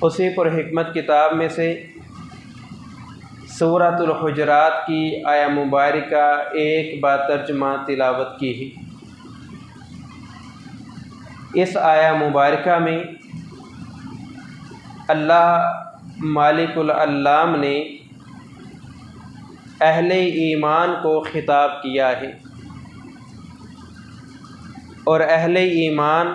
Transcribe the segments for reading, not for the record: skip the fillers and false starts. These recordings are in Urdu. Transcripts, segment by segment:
اسی پر حکمت کتاب میں سے سورۃ الحجرات کی آیہ مبارکہ ایک بار ترجمہ تلاوت کی ہے۔ اس آیہ مبارکہ میں اللہ مالک العلام نے اہل ایمان کو خطاب کیا ہے، اور اہل ایمان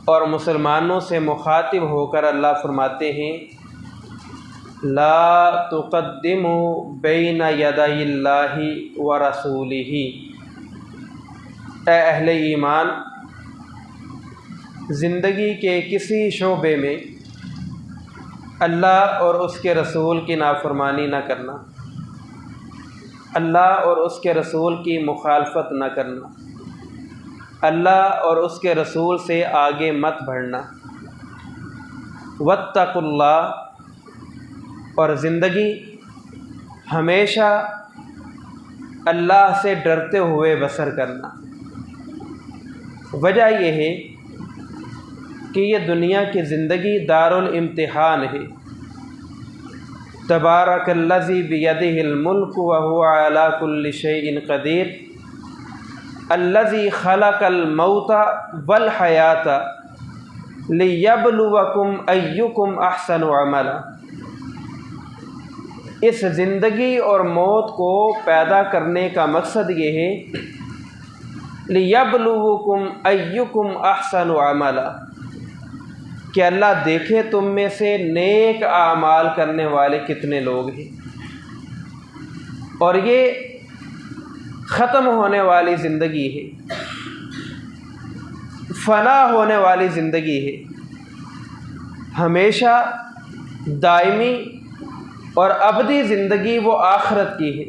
اور مسلمانوں سے مخاطب ہو کر اللہ فرماتے ہیں لا تقدموا بین یدی اللہ ورسولہ، اے اہل ایمان زندگی کے کسی شعبے میں اللہ اور اس کے رسول کی نافرمانی نہ کرنا، اللہ اور اس کے رسول کی مخالفت نہ کرنا، اللہ اور اس کے رسول سے آگے مت بڑھنا۔ واتقوا اللہ، اور زندگی ہمیشہ اللہ سے ڈرتے ہوئے بسر کرنا۔ وجہ یہ ہے کہ یہ دنیا کی زندگی دارالامتحان ہے۔ تبارک الذی بیدہ الملک وہو علی کل شیء قدیر الذی خلق الموت والحیاۃ لیبلوکم ایکم احسن عملا۔ اس زندگی اور موت کو پیدا کرنے کا مقصد یہ ہے لیبلوکم ایکم احسن عملا، کہ اللہ دیکھے تم میں سے نیک اعمال کرنے والے کتنے لوگ ہیں۔ اور یہ ختم ہونے والی زندگی ہے، فنا ہونے والی زندگی ہے، ہمیشہ دائمی اور ابدی زندگی وہ آخرت کی ہے۔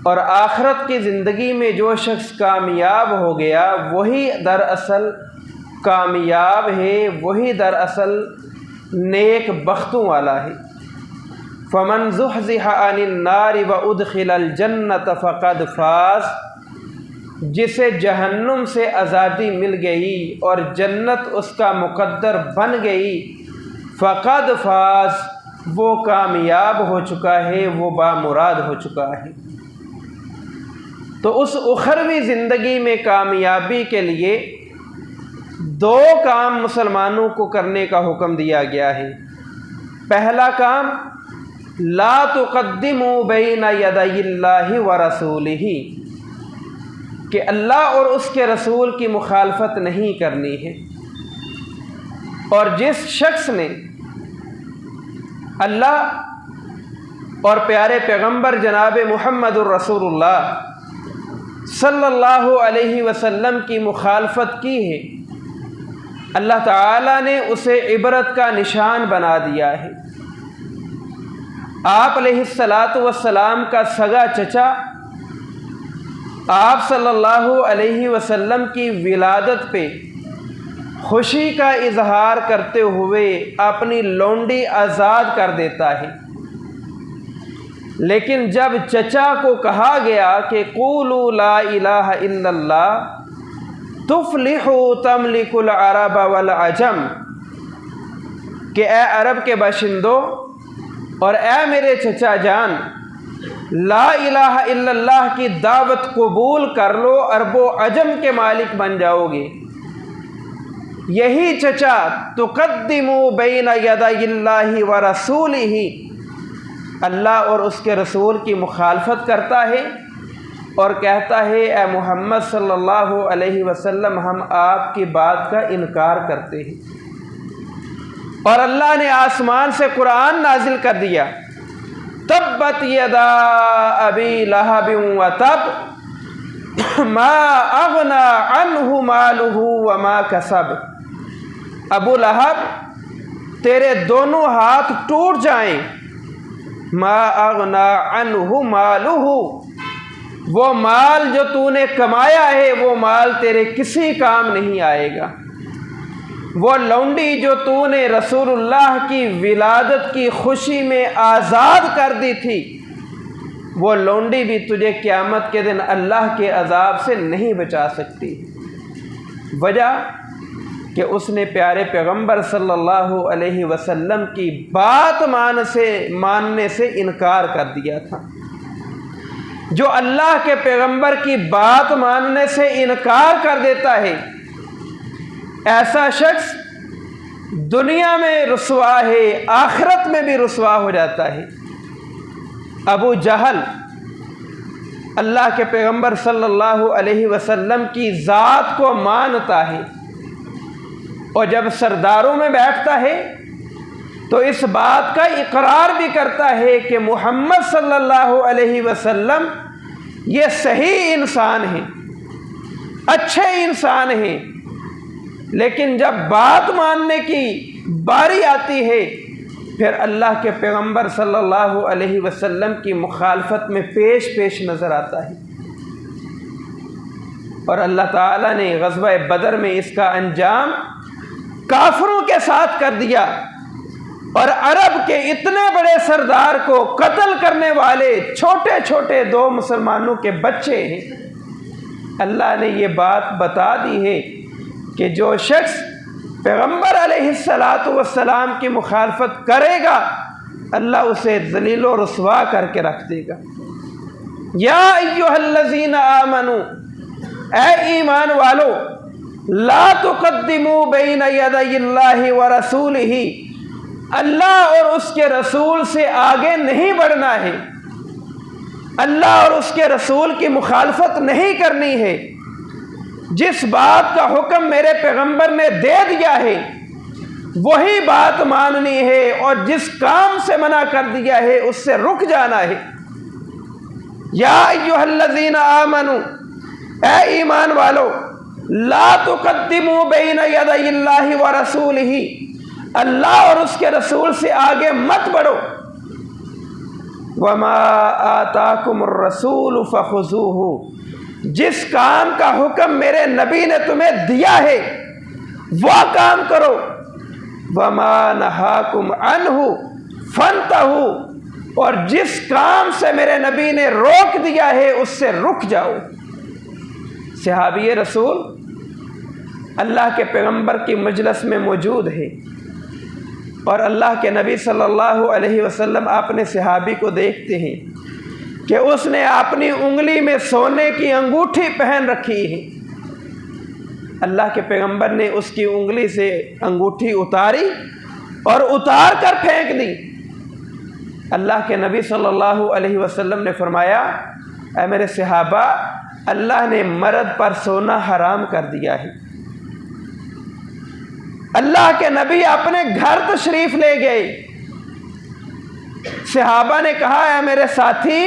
اور آخرت کی زندگی میں جو شخص کامیاب ہو گیا وہی دراصل کامیاب ہے، وہی دراصل نیک بختوں والا ہے۔ فمن زحزح عن النار وادخل الجنۃ فقد فاز، جسے جہنم سے آزادی مل گئی اور جنت اس کا مقدر بن گئی، فقد فاز، وہ کامیاب ہو چکا ہے، وہ بامراد ہو چکا ہے۔ تو اس اخروی زندگی میں کامیابی کے لیے دو کام مسلمانوں کو کرنے کا حکم دیا گیا ہے۔ پہلا کام لا تقدموا بین یدی اللہ ورسولہ، کہ اللہ اور اس کے رسول کی مخالفت نہیں کرنی ہے۔ اور جس شخص نے اللہ اور پیارے پیغمبر جناب محمد الرسول اللہ صلی اللہ علیہ وسلم کی مخالفت کی ہے، اللہ تعالیٰ نے اسے عبرت کا نشان بنا دیا ہے۔ آپ علیہ الصلاۃ والسلام کا سگا چچا آپ صلی اللہ علیہ وسلم کی ولادت پہ خوشی کا اظہار کرتے ہوئے اپنی لونڈی آزاد کر دیتا ہے، لیکن جب چچا کو کہا گیا کہ قولوا لا الہ الا اللہ تفلحوا تملک العرب والعجم، کہ اے عرب کے باشندوں اور اے میرے چچا جان، لا الہ الا اللہ کی دعوت قبول کر لو، عرب و عجم کے مالک بن جاؤ گے۔ یہی چچا تقدموا بین یدی اللہ ورسولہ، اللہ اور اس کے رسول کی مخالفت کرتا ہے اور کہتا ہے اے محمد صلی اللہ علیہ وسلم ہم آپ کی بات کا انکار کرتے ہیں۔ اور اللہ نے آسمان سے قرآن نازل کر دیا، تبت یدا ابی لہب وتب ما اغنی عنہ مالہ وما کسب، ابو لہب تیرے دونوں ہاتھ ٹوٹ جائیں، ما اغنی عنہ مالہ، وہ مال جو تو نے کمایا ہے وہ مال تیرے کسی کام نہیں آئے گا۔ وہ لونڈی جو تو نے رسول اللہ کی ولادت کی خوشی میں آزاد کر دی تھی، وہ لونڈی بھی تجھے قیامت کے دن اللہ کے عذاب سے نہیں بچا سکتی۔ وجہ کہ اس نے پیارے پیغمبر صلی اللہ علیہ وسلم کی بات ماننے سے انکار کر دیا تھا۔ جو اللہ کے پیغمبر کی بات ماننے سے انکار کر دیتا ہے، ایسا شخص دنیا میں رسوا ہے، آخرت میں بھی رسوا ہو جاتا ہے۔ ابو جہل اللہ کے پیغمبر صلی اللہ علیہ وسلم کی ذات کو مانتا ہے، اور جب سرداروں میں بیٹھتا ہے تو اس بات کا اقرار بھی کرتا ہے کہ محمد صلی اللہ علیہ وسلم یہ صحیح انسان ہیں، اچھے انسان ہیں، لیکن جب بات ماننے کی باری آتی ہے پھر اللہ کے پیغمبر صلی اللہ علیہ وسلم کی مخالفت میں پیش نظر آتا ہے۔ اور اللہ تعالیٰ نے غزوہ بدر میں اس کا انجام کافروں کے ساتھ کر دیا، اور عرب کے اتنے بڑے سردار کو قتل کرنے والے چھوٹے چھوٹے 2 مسلمانوں کے بچے ہیں۔ اللہ نے یہ بات بتا دی ہے کہ جو شخص پیغمبر علیہ السلام کی مخالفت کرے گا اللہ اسے ذلیل و رسوا کر کے رکھ دے گا۔ یا ایھا الذین آمنو، اے ایمان والو، لا تقدموا بین یدی اللہ ورسولہ، اللہ اور اس کے رسول سے آگے نہیں بڑھنا ہے، اللہ اور اس کے رسول کی مخالفت نہیں کرنی ہے۔ جس بات کا حکم میرے پیغمبر نے دے دیا ہے وہی بات ماننی ہے، اور جس کام سے منع کر دیا ہے اس سے رک جانا ہے۔ یا ایھا الذین آمنو، اے ایمان والو، لا تقدموا بین یدی اللہ ورسولہ، اللہ اور اس کے رسول سے آگے مت بڑھو۔ وما آتاکم الرسول فخذوہ، جس کام کا حکم میرے نبی نے تمہیں دیا ہے وہ کام کرو۔ وما نہاکم عنہ فانتہوا، اور جس کام سے میرے نبی نے روک دیا ہے اس سے رک جاؤ۔ صحابی رسول اللہ کے پیغمبر کی مجلس میں موجود ہے، اور اللہ کے نبی صلی اللہ علیہ وسلم اپنے صحابی کو دیکھتے ہیں کہ اس نے اپنی انگلی میں سونے کی انگوٹھی پہن رکھی ہے۔ اللہ کے پیغمبر نے اس کی انگلی سے انگوٹھی اتاری اور اتار کر پھینک دی۔ اللہ کے نبی صلی اللہ علیہ وسلم نے فرمایا، اے میرے صحابہ، اللہ نے مرد پر سونا حرام کر دیا ہے۔ اللہ کے نبی اپنے گھر تشریف لے گئے۔ صحابہ نے کہا، اے میرے ساتھی،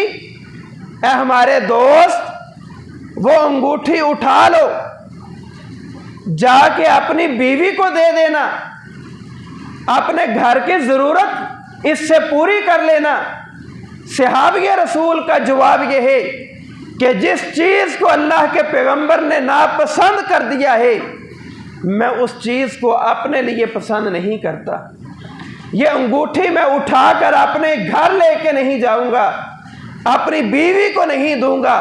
اے ہمارے دوست، وہ انگوٹھی اٹھا لو، جا کے اپنی بیوی کو دے دینا، اپنے گھر کی ضرورت اس سے پوری کر لینا۔ صحابی رسول کا جواب یہ ہے کہ جس چیز کو اللہ کے پیغمبر نے ناپسند کر دیا ہے میں اس چیز کو اپنے لیے پسند نہیں کرتا۔ یہ انگوٹھی میں اٹھا کر اپنے گھر لے کے نہیں جاؤں گا، اپنی بیوی کو نہیں دوں گا،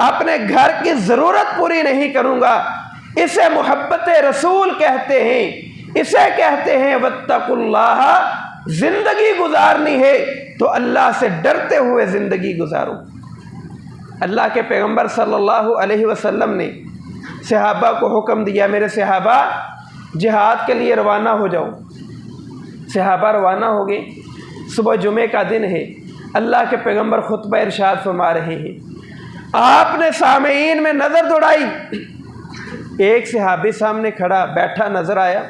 اپنے گھر کی ضرورت پوری نہیں کروں گا۔ اسے محبت رسول کہتے ہیں، اسے کہتے ہیں واتقوا اللہ۔ زندگی گزارنی ہے تو اللہ سے ڈرتے ہوئے زندگی گزارو۔ اللہ کے پیغمبر صلی اللہ علیہ وسلم نے صحابہ کو حکم دیا، میرے صحابہ جہاد کے لیے روانہ ہو جاؤ۔ صحابہ روانہ ہو گئے۔ صبح جمعے کا دن ہے، اللہ کے پیغمبر خطبہ ارشاد فرما رہے ہیں۔ آپ نے سامعین میں نظر دوڑائی، ایک صحابی سامنے کھڑا بیٹھا نظر آیا۔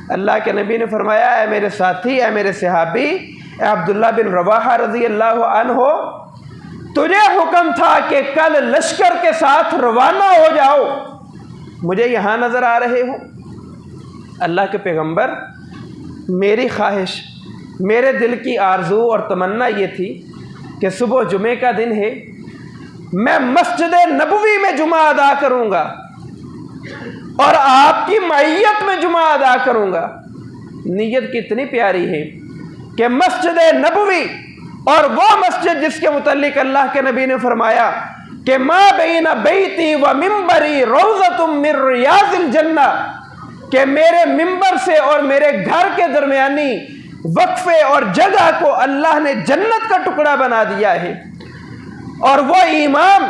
اللہ کے نبی نے فرمایا، اے میرے ساتھی، اے میرے صحابی، اے عبداللہ بن رواحہ رضی اللہ عنہ، تجھے حکم تھا کہ کل لشکر کے ساتھ روانہ ہو جاؤ، مجھے یہاں نظر آ رہے ہو۔ اللہ کے پیغمبر، میری خواہش، میرے دل کی آرزو اور تمنا یہ تھی کہ صبح جمعے کا دن ہے، میں مسجد نبوی میں جمعہ ادا کروں گا اور آپ کی معیت میں جمعہ ادا کروں گا۔ نیت کتنی پیاری ہے کہ مسجد نبوی، اور وہ مسجد جس کے متعلق اللہ کے نبی نے فرمایا کہ ما بین بیتی و منبری روضۃ من ریاض الجنہ، کہ میرے منبر سے اور میرے گھر کے درمیانی وقفے اور جگہ کو اللہ نے جنت کا ٹکڑا بنا دیا ہے، اور وہ امام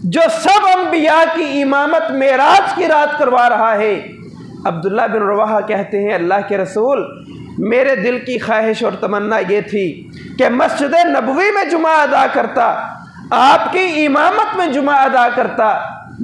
جو سب انبیاء کی امامت معراج کی رات کروا رہا ہے۔ عبداللہ بن رواحہ کہتے ہیں اللہ کے رسول، میرے دل کی خواہش اور تمنا یہ تھی کہ مسجد نبوی میں جمعہ ادا کرتا، آپ کی امامت میں جمعہ ادا کرتا۔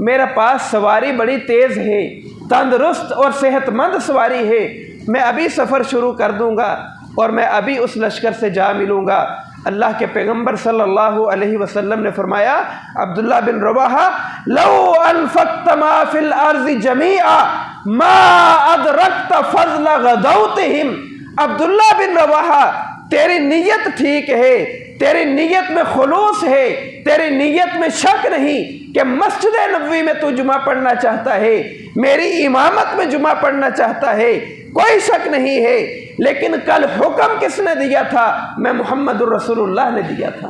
میرے پاس سواری بڑی تیز ہے، تندرست اور صحت مند سواری ہے، میں ابھی سفر شروع کر دوں گا اور میں ابھی اس لشکر سے جا ملوں گا۔ اللہ کے پیغمبر صلی اللہ علیہ وسلم نے فرمایا، عبداللہ بن رواحہ، لو انفقت ما فی الارض جمیعا ما ادرکت فضل غدوتہم۔ عبداللہ بن رواحہ، تیری نیت ٹھیک ہے، تیری نیت میں خلوص ہے، تیری نیت میں شک نہیں کہ مسجد نبوی میں تو جمعہ پڑھنا چاہتا ہے، میری امامت میں جمعہ پڑھنا چاہتا ہے، کوئی شک نہیں ہے، لیکن کل حکم کس نے دیا تھا؟ میں محمد الرسول اللہ نے دیا تھا۔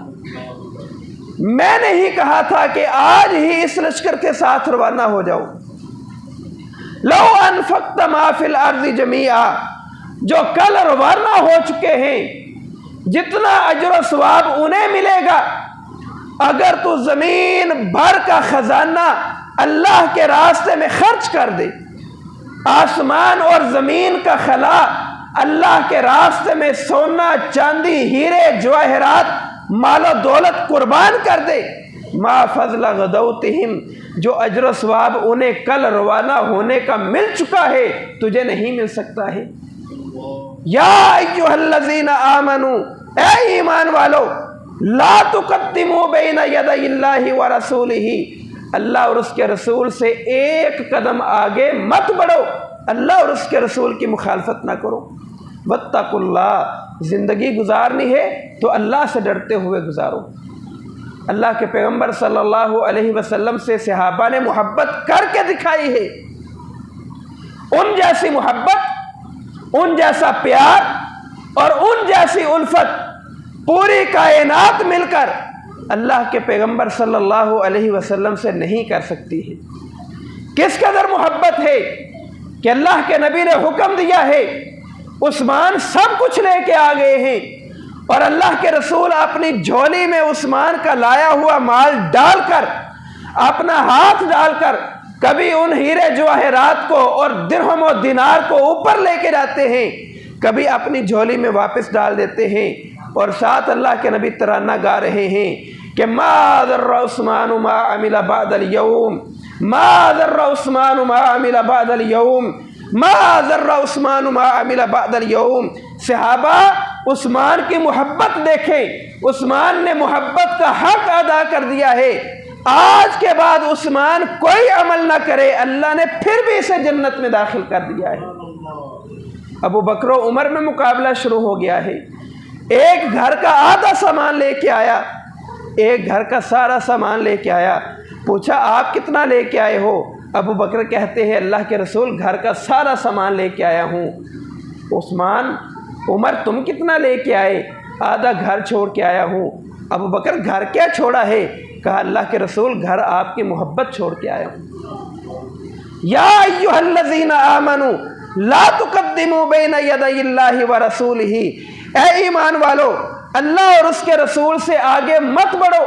میں نے ہی کہا تھا کہ آج ہی اس لشکر کے ساتھ روانہ ہو جاؤ۔ لو انفقت ما فی الارض جمیعا، جو کل روانہ ہو چکے ہیں، جتنا اجر و ثواب انہیں ملے گا اگر تو زمین بھر کا خزانہ اللہ کے راستے میں خرچ کر دے، آسمان اور زمین کا خلا اللہ کے راستے میں سونا چاندی ہیرے جواہرات مال و دولت قربان کر دے، ما فضل غدوتہم، جو اجر و ثواب انہیں کل روانہ ہونے کا مل چکا ہے تجھے نہیں مل سکتا ہے۔ یا ایھا الذین آمنوا، اے ایمان والو، لا تقدموا بین یدی اللہ ورسولہ، اللہ اور اس کے رسول سے ایک قدم آگے مت بڑھو، اللہ اور اس کے رسول کی مخالفت نہ کرو۔ واتقوا اللہ، زندگی گزارنی ہے تو اللہ سے ڈرتے ہوئے گزارو۔ اللہ کے پیغمبر صلی اللہ علیہ وسلم سے صحابہ نے محبت کر کے دکھائی ہے، ان جیسی محبت، ان جیسا پیار اور ان جیسی الفت پوری کائنات مل کر اللہ کے پیغمبر صلی اللہ علیہ وسلم سے نہیں کر سکتی ہے۔ کس قدر محبت ہے کہ اللہ کے نبی نے حکم دیا ہے، عثمان سب کچھ لے کے آ گئے ہیں، اور اللہ کے رسول اپنی جھولی میں عثمان کا لایا ہوا مال ڈال کر، اپنا ہاتھ ڈال کر، کبھی ان ہیرے جواہرات کو اور درہم و دینار کو اوپر لے کے جاتے ہیں، کبھی اپنی جھولی میں واپس ڈال دیتے ہیں، اور ساتھ اللہ کے نبی ترانہ گا رہے ہیں کہ ما ضر عثمان ما عمل بعد اليوم، ما ضر عثمان ما عمل بعد اليوم، ما ضر عثمان ما عمل بعد اليوم۔ صحابہ عثمان کی محبت دیکھیں، عثمان نے محبت کا حق ادا کر دیا ہے، آج کے بعد عثمان کوئی عمل نہ کرے، اللہ نے پھر بھی اسے جنت میں داخل کر دیا ہے۔ ابو بکر و عمر میں مقابلہ شروع ہو گیا ہے، ایک گھر کا آدھا سامان لے کے آیا، ایک گھر کا سارا سامان لے کے آیا، پوچھا آپ کتنا لے کے آئے ہو؟ ابو بکر کہتے ہیں اللہ کے رسول گھر کا سارا سامان لے کے آیا ہوں۔ عثمان، عمر تم کتنا لے کے آئے؟ آدھا گھر چھوڑ کے آیا ہوں۔ ابو بکر گھر کیا چھوڑا ہے؟ کہا اللہ کے رسول گھر آپ کی محبت چھوڑ کے آیا ہوں۔ یا ایھا الذین آمنوا لا تقدموا بین یدی اللہ ورسولہ، اے ایمان والو، اللہ اور اس کے رسول سے آگے مت بڑھو۔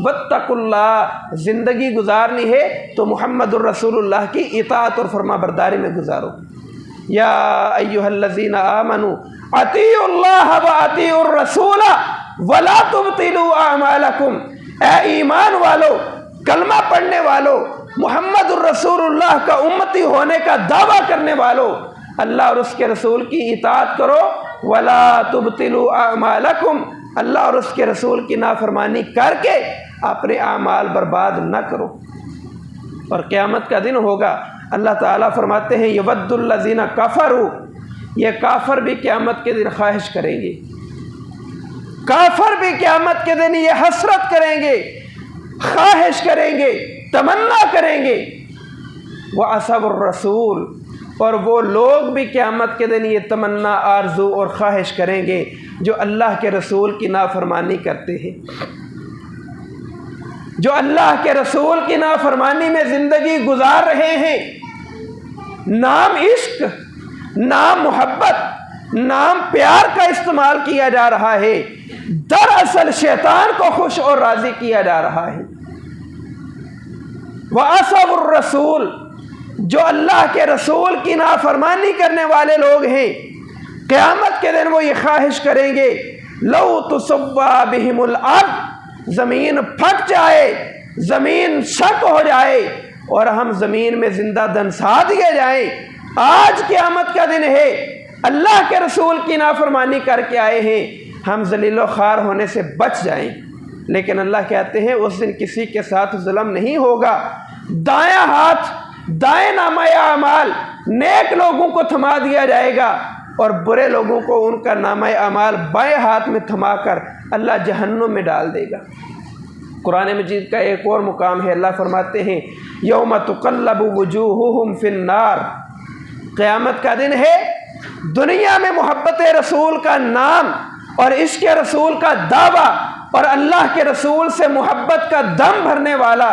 واتقوا اللہ، زندگی گزارنی ہے تو محمد الرسول اللہ کی اطاعت اور فرما برداری میں گزارو۔ یا ایھا الذین آمنوا اطیعوا اللہ واطیعوا الرسول ولا تبطلوا اعمالکم، اے ایمان والو، کلمہ پڑھنے والو، محمد الرسول اللہ کا امتی ہونے کا دعویٰ کرنے والو، اللہ اور اس کے رسول کی اطاعت کرو، ولا تبطلوا اعمالکم، اللہ اور اس کے رسول کی نافرمانی کر کے اپنے اعمال برباد نہ کرو۔ اور قیامت کا دن ہوگا، اللہ تعالیٰ فرماتے ہیں یود الذین کفروا، یہ کافر بھی قیامت کے دن خواہش کریں گے، کافر بھی قیامت کے دن یہ حسرت کریں گے، خواہش کریں گے، تمنا کریں گے، وَأَصَبُ الرَّسُولِ، اور وہ لوگ بھی قیامت کے دن یہ تمنا، آرزو اور خواہش کریں گے جو اللہ کے رسول کی نافرمانی کرتے ہیں، جو اللہ کے رسول کی نافرمانی میں زندگی گزار رہے ہیں، نام عشق، نام محبت، نام پیار کا استعمال کیا جا رہا ہے، دراصل شیطان کو خوش اور راضی کیا جا رہا ہے۔ وَأَصَوُ الرَّسُولِ، جو اللہ کے رسول کی نافرمانی کرنے والے لوگ ہیں، قیامت کے دن وہ یہ خواہش کریں گے لَوْ تُسَوَّىٰ بِهِمُ الْأَرْضُ، زمین پھٹ جائے، زمین شک ہو جائے اور ہم زمین میں زندہ دنسا دیے جائیں۔ آج قیامت کا دن ہے، اللہ کے رسول کی نافرمانی کر کے آئے ہیں، ہم ذلیل و خوار ہونے سے بچ جائیں۔ لیکن اللہ کہتے ہیں اس دن کسی کے ساتھ ظلم نہیں ہوگا۔ دایاں ہاتھ، دائیں نامہ اعمال نیک لوگوں کو تھما دیا جائے گا اور برے لوگوں کو ان کا نامہ اعمال بائیں ہاتھ میں تھما کر اللہ جہنم میں ڈال دے گا۔ قرآن مجید کا ایک اور مقام ہے، اللہ فرماتے ہیں یوم تقلب وجوہہم فی النار، قیامت کا دن ہے، دنیا میں محبت رسول کا نام اور عشق رسول کا دعویٰ اور اللہ کے رسول سے محبت کا دم بھرنے والا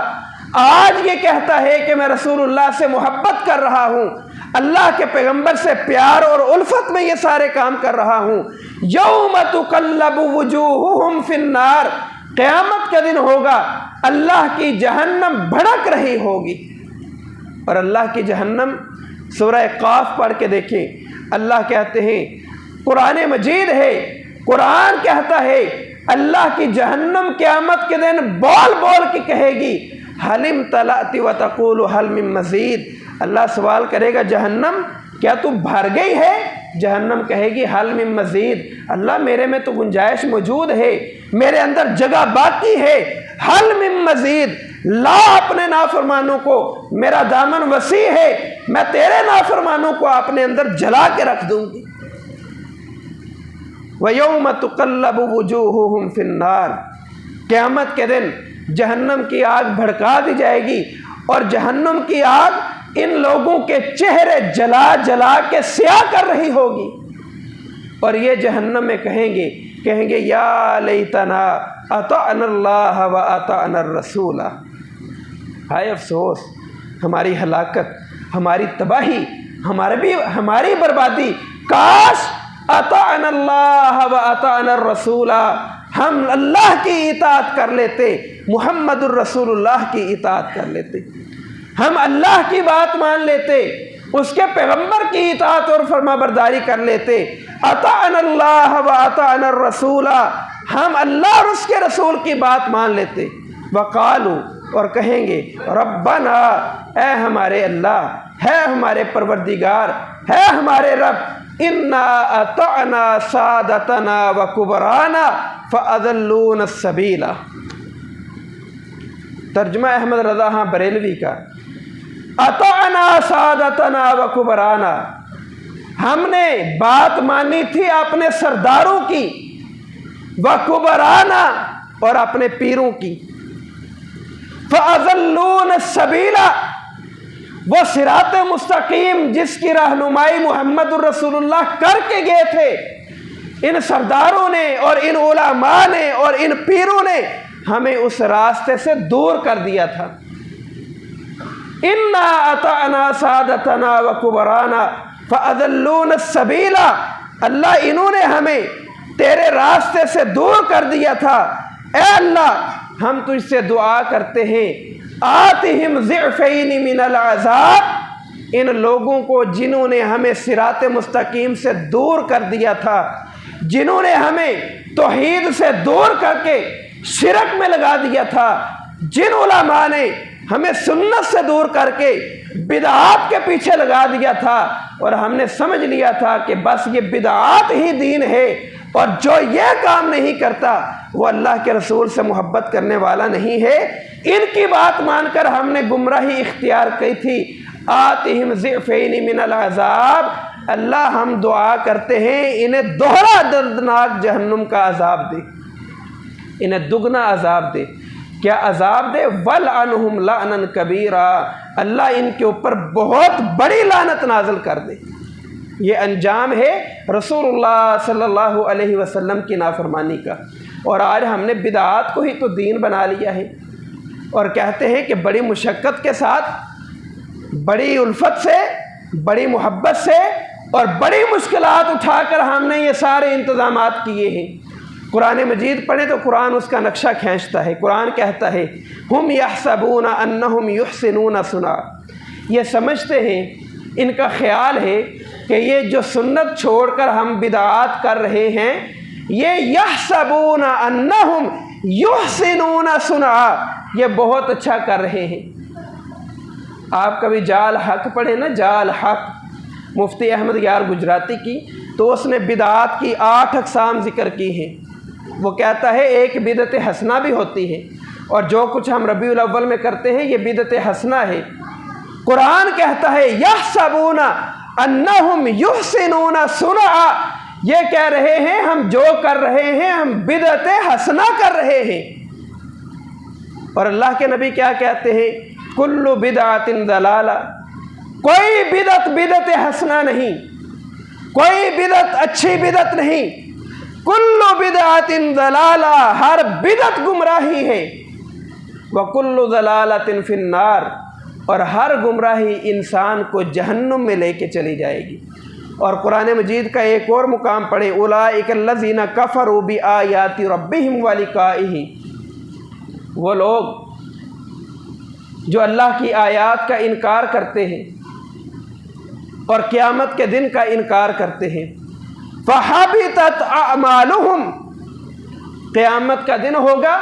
آج یہ کہتا ہے کہ میں رسول اللہ سے محبت کر رہا ہوں، اللہ کے پیغمبر سے پیار اور الفت میں یہ سارے کام کر رہا ہوں۔ یوم تقلب وجوہہم فی النار، قیامت کا دن ہوگا، اللہ کی جہنم بھڑک رہی ہوگی۔ اور اللہ کی جہنم سورہ قاف پڑھ کے دیکھیں، اللہ کہتے ہیں، قرآن مجید ہے، قرآن کہتا ہے اللہ کی جہنم قیامت کے دن بول بول کے کہے گی حل امتلأت وتقول حل من مزید، اللہ سوال کرے گا جہنم کیا تو بھر گئی ہے؟ جہنم کہے گی حل من مزید، اللہ میرے میں تو گنجائش موجود ہے، میرے اندر جگہ باقی ہے، حل من مزید، لا اپنے نافرمانوں کو، میرا دامن وسیع ہے، میں تیرے نافرمانوں کو اپنے اندر جلا کے رکھ دوں گی۔ وَيَوْمَ تُقَلَّبُ وُجُوهُهُمْ فِي النَّارِ، قیامت کے دن جہنم کی آگ بھڑکا دی جائے گی اور جہنم کی آگ ان لوگوں کے چہرے جلا جلا کے سیاہ کر رہی ہوگی اور یہ جہنم میں کہیں گے یا لیتنا اطعنا اللہ و اطعنا الرسول، ہائے افسوس، ہماری ہلاکت، ہماری تباہی، ہماری بربادی، کاش اطعنا اللہ و اطعنا الرسول، ہم اللہ کی اطاعت کر لیتے، محمد الرسول اللہ کی اطاعت کر لیتے، ہم اللہ کی بات مان لیتے، اس کے پیغمبر کی اطاعت اور فرما برداری کر لیتے۔ اطعنا اللہ و اطعنا الرسول، ہم اللہ اور اس کے رسول کی بات مان لیتے۔ وقالو، اور کہیں گے ربنا، اے ہمارے اللہ، ہے ہمارے پروردگار، ہے ہمارے رب، انا اطعنا سادتنا و کبرانا فاضلونا السبیل۔ ترجمہ احمد رضا خان بریلوی کا، اطعنا سادتنا و کبرانا، ہم نے بات مانی تھی اپنے سرداروں کی، و کبرانا، اور اپنے پیروں کی، فاضلونا السبیل، وہ صراط مستقیم جس کی رہنمائی محمد الرسول اللہ کر کے گئے تھے، ان سرداروں نے اور ان علماء نے اور ان پیروں نے ہمیں اس راستے سے دور کر دیا تھا۔ انا اطعنا سادتنا و کبرانا فاضلونا السبیل، اللہ انہوں نے ہمیں تیرے راستے سے دور کر دیا تھا۔ اے اللہ، ہم تجھ سے دعا کرتے ہیں، آتہم ضعفین من العذاب، ان لوگوں کو جنہوں نے ہمیں صراط مستقیم سے دور کر دیا تھا، جنہوں نے ہمیں توحید سے دور کر کے شرک میں لگا دیا تھا، جن علماء نے ہمیں سنت سے دور کر کے بدعات کے پیچھے لگا دیا تھا اور ہم نے سمجھ لیا تھا کہ بس یہ بدعات ہی دین ہے اور جو یہ کام نہیں کرتا وہ اللہ کے رسول سے محبت کرنے والا نہیں ہے، ان کی بات مان کر ہم نے گمراہی اختیار کی تھی۔ آتہم ضعفین من العذاب، اللہ ہم دعا کرتے ہیں انہیں دوہرا دردناک جہنم کا عذاب دے، انہیں دگنا عذاب دے۔ کیا عذاب دے؟ وَلْعَنْهُمْ لَعْنًا كَبِيرًا، اللہ ان کے اوپر بہت بڑی لعنت نازل کر دے۔ یہ انجام ہے رسول اللہ صلی اللہ علیہ وسلم کی نافرمانی کا، اور آج ہم نے بدعات کو ہی تو دین بنا لیا ہے اور کہتے ہیں کہ بڑی مشقت کے ساتھ، بڑی الفت سے، بڑی محبت سے اور بڑی مشکلات اٹھا کر ہم نے یہ سارے انتظامات کیے ہیں۔ قرآن مجید پڑھیں تو قرآن اس کا نقشہ کھینچتا ہے۔ قرآن کہتا ہے ہم یحسبون انہم یحسنون صنعا، یہ سمجھتے ہیں، ان کا خیال ہے کہ یہ جو سنت چھوڑ کر ہم بدعات کر رہے ہیں، یہ یحسبون انہم یحسنون صنعا، یہ بہت اچھا کر رہے ہیں۔ آپ کبھی جال حق پڑھیں نا، جال حق مفتی احمد یار گجراتی کی، تو اس نے بدعات کی 8 اقسام ذکر کی ہیں۔ وہ کہتا ہے ایک بدعت حسنہ بھی ہوتی ہے، اور جو کچھ ہم ربیع الاول میں کرتے ہیں یہ بدعت حسنہ ہے۔ قرآن کہتا ہے یحسبون انہم یحسنون صنعا، یہ کہہ رہے ہیں ہم جو کر رہے ہیں ہم بدعت حسنہ کر رہے ہیں۔ اور اللہ کے نبی کیا کہتے ہیں؟ کل بدعت ضلالہ، کوئی بدعت حسنہ نہیں، کوئی بدعت اچھی بدعت نہیں، کل بدعت ضلالہ، ہر بدعت گمراہی ہے، وکل ضلالۃ فی النار، اور ہر گمراہی انسان کو جہنم میں لے کے چلی جائے گی۔ اور قرآن مجید کا ایک اور مقام پڑھیں، اولئک الذین کفروا بآیات ربہم ولقائہ، وہ لوگ جو اللہ کی آیات کا انکار کرتے ہیں اور قیامت کے دن کا انکار کرتے ہیں، فحبطت اعمالہم، قیامت کا دن ہوگا،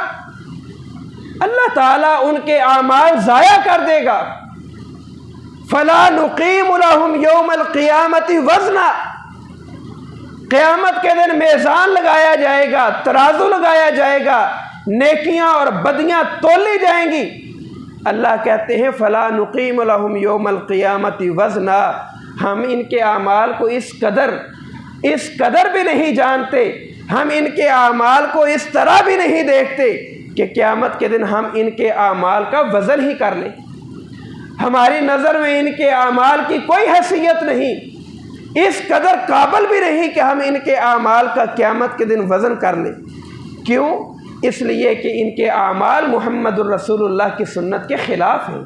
اللہ تعالیٰ ان کے اعمال ضائع کر دے گا۔ فلا نقیم لہم یوم القیامت وزنا، قیامت کے دن میزان لگایا جائے گا، ترازو لگایا جائے گا، نیکیاں اور بدیاں تولی جائیں گی۔ اللہ کہتے ہیں فلا نقیم لہم یوم القیامت وزنا، ہم ان کے اعمال کو اس قدر بھی نہیں جانتے، ہم ان کے اعمال کو اس طرح بھی نہیں دیکھتے کہ قیامت کے دن ہم ان کے اعمال کا وزن ہی کر لیں۔ ہماری نظر میں ان کے اعمال کی کوئی حیثیت نہیں، اس قدر قابل بھی نہیں کہ ہم ان کے اعمال کا قیامت کے دن وزن کر لیں۔ کیوں؟ اس لیے کہ ان کے اعمال محمد الرسول اللہ کی سنت کے خلاف ہیں۔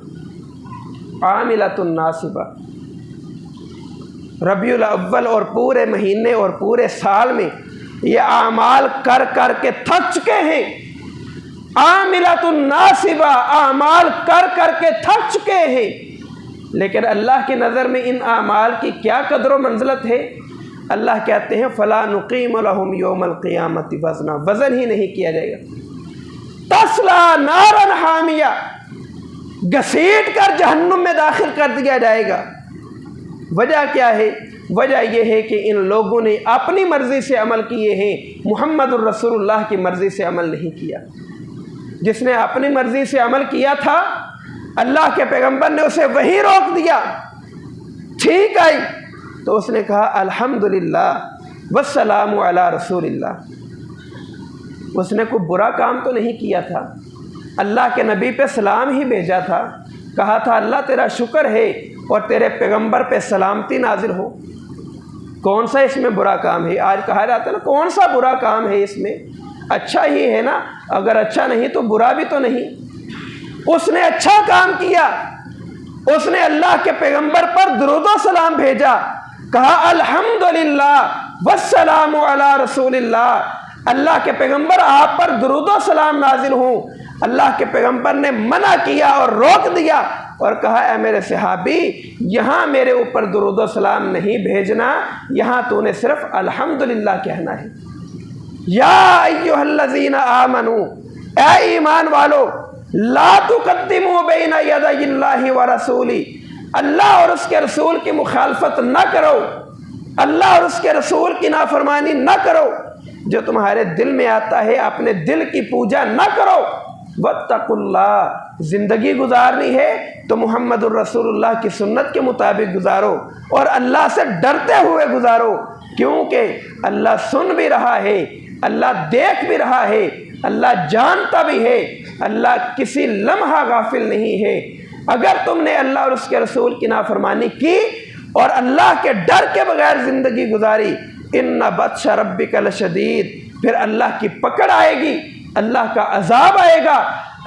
عاملۃ ناصبہ، ربیع الاول اور پورے مہینے اور پورے سال میں یہ اعمال کر کر کے تھک چکے ہیں۔ عاملۃ ناصبہ، اعمال کر کر کے تھک چکے ہیں، لیکن اللہ کی نظر میں ان اعمال کی کیا قدر و منزلت ہے؟ اللہ کہتے ہیں فلا نقیم لہم یوم القیامت وزنا، وزن ہی نہیں کیا جائے گا۔ تسلا نارا حامیہ، گھسیٹ کر جہنم میں داخل کر دیا جائے گا۔ وجہ کیا ہے؟ وجہ یہ ہے کہ ان لوگوں نے اپنی مرضی سے عمل کیے ہیں، محمد الرسول اللہ کی مرضی سے عمل نہیں کیا۔ جس نے اپنی مرضی سے عمل کیا تھا، اللہ کے پیغمبر نے اسے وہی روک دیا، ٹھیک آئی تو اس نے کہا الحمدللہ والسلام علی رسول اللہ۔ اس نے کوئی برا کام تو نہیں کیا تھا، اللہ کے نبی پہ سلام ہی بھیجا تھا، کہا تھا اللہ تیرا شکر ہے اور تیرے پیغمبر پہ سلامتی نازل ہو۔ کون سا اس میں برا کام ہے؟ آج کہا جاتا ہے نا کون سا برا کام ہے اس میں، اچھا ہی ہے نا، اگر اچھا نہیں تو برا بھی تو نہیں۔ اس نے اچھا کام کیا، اس نے اللہ کے پیغمبر پر درود و سلام بھیجا، کہا الحمدللہ والسلام علی رسول اللہ، اللہ کے پیغمبر آپ پر درود و سلام نازل ہوں۔ اللہ کے پیغمبر نے منع کیا اور روک دیا اور کہا اے میرے صحابی، یہاں میرے اوپر درود و سلام نہیں بھیجنا، یہاں تو نے صرف الحمدللہ کہنا ہے۔ یا ایھا الذین آمنوا، اے ایمان والو، لا تقدموا بین یدی اللہ ورسولہ، اللہ اور اس کے رسول کی مخالفت نہ کرو، اللہ اور اس کے رسول کی نافرمانی نہ کرو، جو تمہارے دل میں آتا ہے اپنے دل کی پوجا نہ کرو۔ واتقوا اللہ، زندگی گزارنی ہے تو محمد الرسول اللہ کی سنت کے مطابق گزارو اور اللہ سے ڈرتے ہوئے گزارو، کیونکہ اللہ سن بھی رہا ہے، اللہ دیکھ بھی رہا ہے، اللہ جانتا بھی ہے، اللہ کسی لمحہ غافل نہیں ہے۔ اگر تم نے اللہ اور اس کے رسول کی نافرمانی کی اور اللہ کے ڈر کے بغیر زندگی گزاری، ان بطش ربک لشدید، پھر اللہ کی پکڑ آئے گی، اللہ کا عذاب آئے گا،